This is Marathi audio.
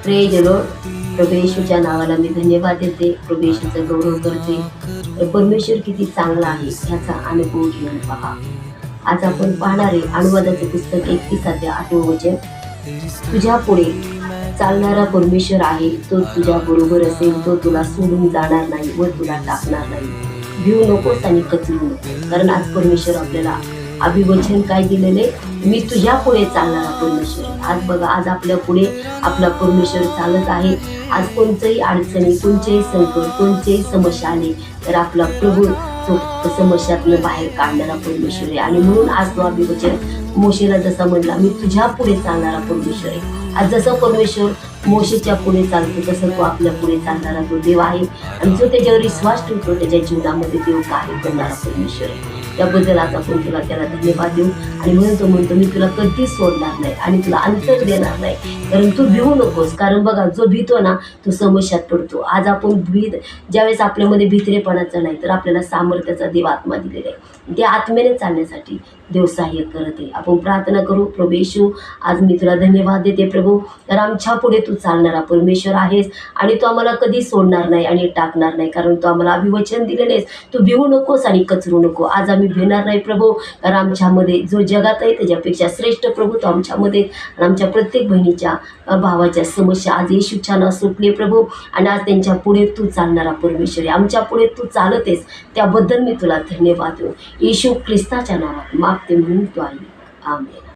Praise Lord. प्रभू येशूच्या नावाला मी धन्यवाद देते, प्रभू येशूचा गौरव करते. तर परमेश्वर किती चांगला आहे ह्याचा अनुभव घेऊन पहा. आज आपण पाहणारे अनुवादाचे पुस्तक 31 वचन. तुझ्या पुढे चालणारा परमेश्वर आहे, तो तुझ्या बरोबर असेल, तो तुला सोडून जाणार नाही व तुला टाकणार नाही. भिऊ नकोस आणि कचरू नको, कारण आज परमेश्वर आपल्याला अभिवचन काय दिलेले, मी तुझ्या पुढे चालणारा परमेश्वर. आज बघा, आज आपल्या पुढे आपला परमेश्वर चालत आहे. आज कोणत्याही अडचणी, कोणतेही संकट, कोणतेही समस्या आली तर आपला प्रभू तो समस्यातनं बाहेर काढणारा परमेश्वर आहे. आणि म्हणून आज तो अभिवचन मोशेला जसा म्हणला, मी तुझ्या पुढे चालणारा परमेश्वर आहे. आज जसं परमेश्वर मोशेच्या पुढे चालतो तसं तो आपल्या पुढे चालणारा तो देव आहे. आणि जो त्याच्यावर विश्वास ठेवतो त्याच्या जीवनामध्ये देव कार्य करणारा परमेश्वर आहे. त्याबद्दल आज आपण त्याला धन्यवाद देऊ. आणि म्हणतो मी तुला कधीच सोडणार नाही आणि तुला अंतर देणार नाही, कारण तू भिवू नकोस. कारण बघा, जो भीतो ना तो समस्यात पडतो. आज आपण ज्यावेळेस आपल्यामध्ये भित्रेपणाचं नाही तर आपल्याला सामर्थ्याचा देव आत्मा दिलेला आहे. त्या आत्म्याने चालण्यासाठी देव सहाय्य करत आहे. आपण प्रार्थना करू. प्रभू येशू, आज मी तुला धन्यवाद देते प्रभू, तर आमच्या पुढे तू चालणारा परमेश्वर आहेस आणि तू आम्हाला कधी सोडणार नाही आणि टाकणार नाही, कारण तू आम्हाला अभिवचन दिलेलेस, तू भिवू नकोस आणि कचरू नको. आज आम्ही भिणार नाही प्रभू, कारण आमच्यामध्ये जो जगात आहे त्याच्यापेक्षा श्रेष्ठ प्रभू तो आमच्यामध्ये. आमच्या प्रत्येक बहिणीच्या भावाच्या समस्या आज येशूच्या नावात सुटले प्रभू. आणि आज त्यांच्या पुढे तू चालणारा परमेश्वर आहे, आमच्या पुढे तू चालतेस, त्याबद्दल मी तुला धन्यवाद देऊ. येशू ख्रिस्ताच्या नावात मागते म्हणून तो आहे. आमेन.